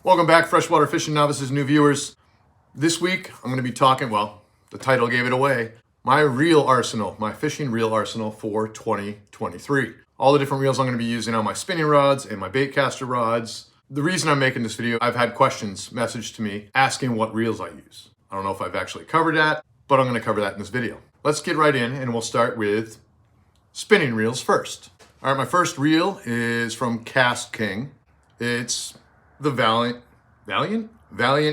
Welcome back, freshwater fishing novices, new viewers. This week, I'm going to be talking, well, the title gave it away, my reel arsenal, my fishing reel arsenal for 2023. All the different reels I'm going to be using on my spinning rods and my baitcaster rods. The reason I'm making this video, I've had questions messaged to me asking what reels I use. I don't know if I've actually covered that, but I'm going to cover that in this video. Let's get right in and we'll start with spinning reels first. All right, my first reel is from Cast King. It's the Valiant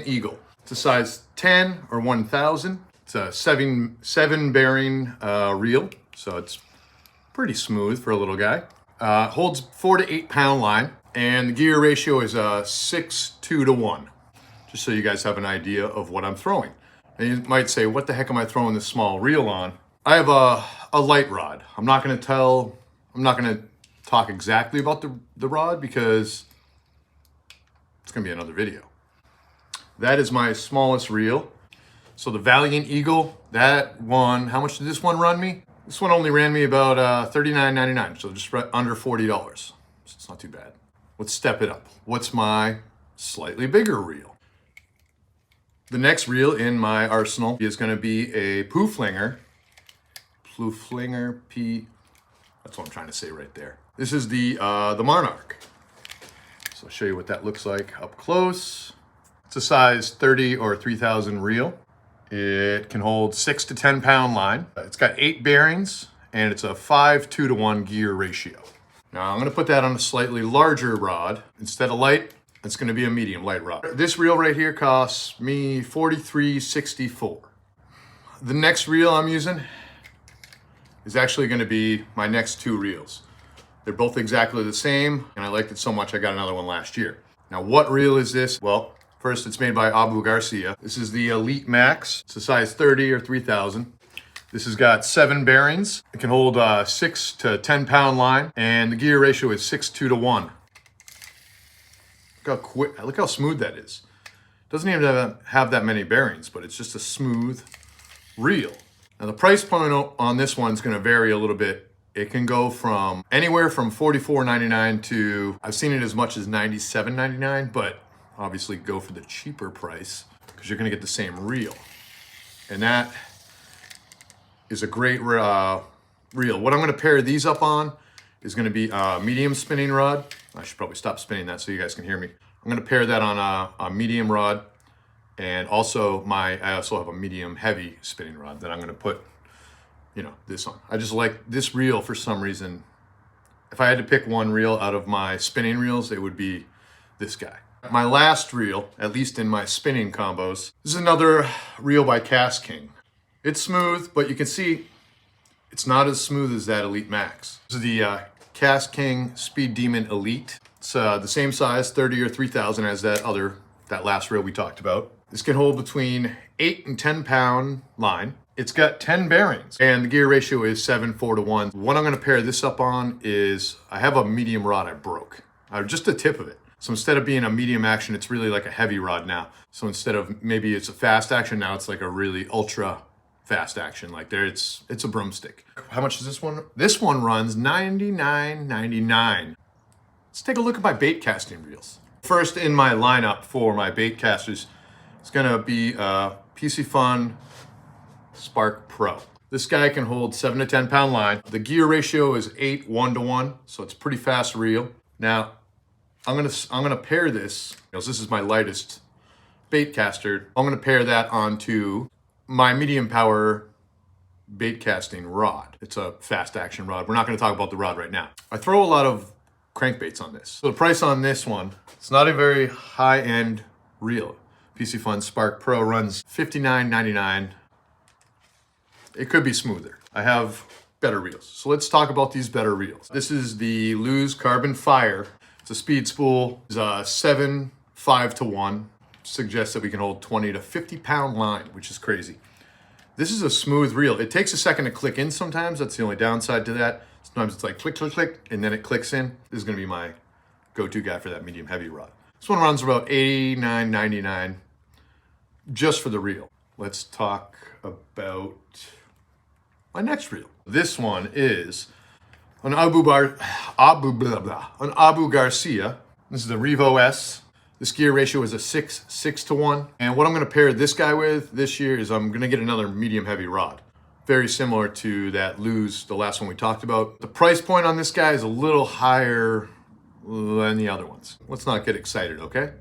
Eagle. It's a size 10 or 1000. It's a seven bearing reel, so it's pretty smooth for a little guy. Holds 4 to 8 pound line, and the gear ratio is 6:2 to 1. Just so you guys have an idea of what I'm throwing. And you might say, what the heck am I throwing this small reel on? I have a light rod. I'm not gonna talk exactly about the rod because it's gonna be another video. That is my smallest reel. So the Valiant Eagle, that one, how much did this one run me? This one only ran me about $39.99, so just under $40. So it's not too bad. Let's step it up. What's my slightly bigger reel? The next reel in my arsenal is gonna be a Pooflinger P, that's what I'm trying to say right there. This is the Monarch. So I'll show you what that looks like up close. It's a size 30 or 3000 reel. It can hold 6 to 10 pound line. It's got 8 bearings and it's a 5:2 to 1 gear ratio. Now I'm gonna put that on a slightly larger rod. Instead of light, it's gonna be a medium light rod. This reel right here costs me $43.64. The next reel I'm using is actually gonna be my next 2 reels. They're both exactly the same, and I liked it so much I got another one last year. Now, what reel is this? Well, first, it's made by Abu Garcia. This is the Elite Max. It's a size 30 or 3000. This has got 7 bearings. It can hold 6 to 10 pound line, and the gear ratio is 6:2 to 1. Look how smooth that is. It doesn't even have that many bearings, but it's just a smooth reel. Now, the price point on this one is gonna vary a little bit. It can go from anywhere from $44.99 to, I've seen it as much as $97.99, but obviously go for the cheaper price because you're gonna get the same reel. And that is a great reel. What I'm gonna pair these up on is gonna be a medium spinning rod. I should probably stop spinning that so you guys can hear me. I'm gonna pair that on a medium rod, and also I also have a medium heavy spinning rod that I'm gonna put this on. I just like this reel for some reason. If I had to pick one reel out of my spinning reels, it would be this guy. My last reel, at least in my spinning combos, this is another reel by Cast King. It's smooth, but you can see it's not as smooth as that Elite Max. This is the Cast King Speed Demon Elite. It's the same size, 30 or 3000 as that last reel we talked about. This can hold between 8 and 10 pound line. It's got 10 bearings and the gear ratio is 7:4 to 1. What I'm gonna pair this up on is, I have a medium rod I broke, just the tip of it. So instead of being a medium action, it's really like a heavy rod now. So instead of maybe it's a fast action, now it's like a really ultra fast action. Like it's a broomstick. How much is this one? This one runs $99.99. Let's take a look at my bait casting reels. First in my lineup for my bait casters, it's gonna be PC Fun Spark Pro. This guy can hold 7 to 10 pound line. The gear ratio is 8:1 to 1, so it's pretty fast reel. Now, I'm gonna pair this, this is my lightest bait caster. I'm gonna pair that onto my medium power bait casting rod. It's a fast action rod. We're not gonna talk about the rod right now. I throw a lot of crankbaits on this. So the price on this one, it's not a very high-end reel. PC Fun Spark Pro runs $59.99. It could be smoother. I have better reels. So let's talk about these better reels. This is the Lose Carbon Fire. It's a speed spool. It's a 7:5 to 1. Suggests that we can hold 20 to 50 pound line, which is crazy. This is a smooth reel. It takes a second to click in sometimes. That's the only downside to that. Sometimes it's like click, click, click, and then it clicks in. This is gonna be my go-to guy for that medium heavy rod. This one runs about $89.99 just for the reel. Let's talk about my next reel. This one is an Abu Garcia. This is the Revo S. This gear ratio is a 6 to 1. And what I'm gonna pair this guy with this year is I'm gonna get another medium heavy rod. Very similar to that Lose, the last one we talked about. The price point on this guy is a little higher than the other ones. Let's not get excited, okay?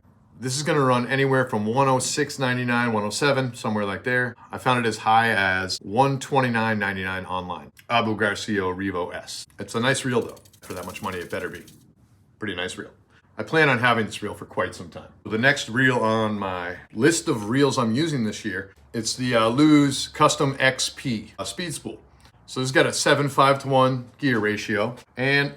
This is gonna run anywhere from $106.99, $107, somewhere like there. I found it as high as $129.99 online. Abu Garcia Revo S. It's a nice reel though. For that much money, it better be. Pretty nice reel. I plan on having this reel for quite some time. The next reel on my list of reels I'm using this year, it's the Lose Custom XP, a speed spool. So this has got a 7.5 to 1 gear ratio, and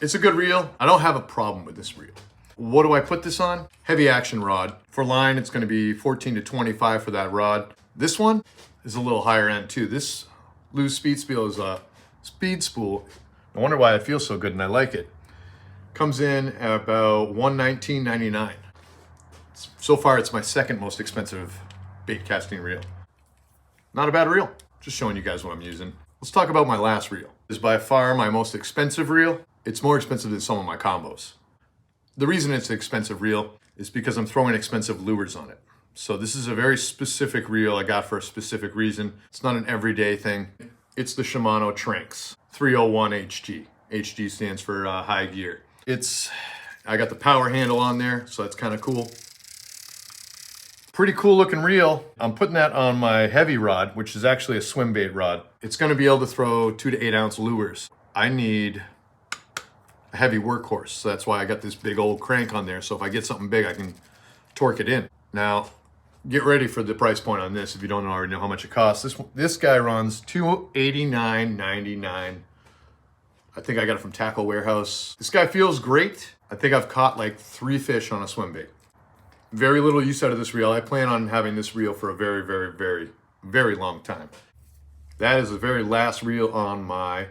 it's a good reel. I don't have a problem with this reel. What do I put this on? Heavy action rod. For line, it's gonna be 14 to 25 for that rod. This one is a little higher end too. This Lose speed spool is a speed spool. I wonder why it feels so good and I like it. Comes in at about $119.99. So far, it's my second most expensive bait casting reel. Not a bad reel. Just showing you guys what I'm using. Let's talk about my last reel. This is by far my most expensive reel. It's more expensive than some of my combos. The reason it's an expensive reel is because I'm throwing expensive lures on it. So this is a very specific reel I got for a specific reason. It's not an everyday thing. It's the Shimano Tranx 301 HG. HG stands for high gear. I got the power handle on there, so that's kind of cool. Pretty cool looking reel. I'm putting that on my heavy rod, which is actually a swim bait rod. It's gonna be able to throw 2 to 8 ounce lures. I need a heavy workhorse, so that's why I got this big old crank on there. So if I get something big, I can torque it in. Now, get ready for the price point on this if you don't already know how much it costs. This guy runs $289.99. I think I got it from Tackle Warehouse. This guy feels great. I think I've caught like 3 fish on a swim bait. Very little use out of this reel. I plan on having this reel for a very, very, very, very long time. That is the very last reel on my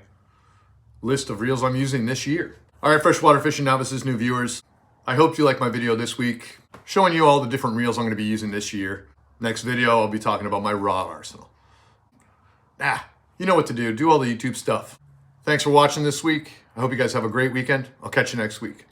list of reels I'm using this year. All right, freshwater fishing novices, new viewers. I hope you liked my video this week, showing you all the different reels I'm gonna be using this year. Next video, I'll be talking about my rod arsenal. You know what to do. Do all the YouTube stuff. Thanks for watching this week. I hope you guys have a great weekend. I'll catch you next week.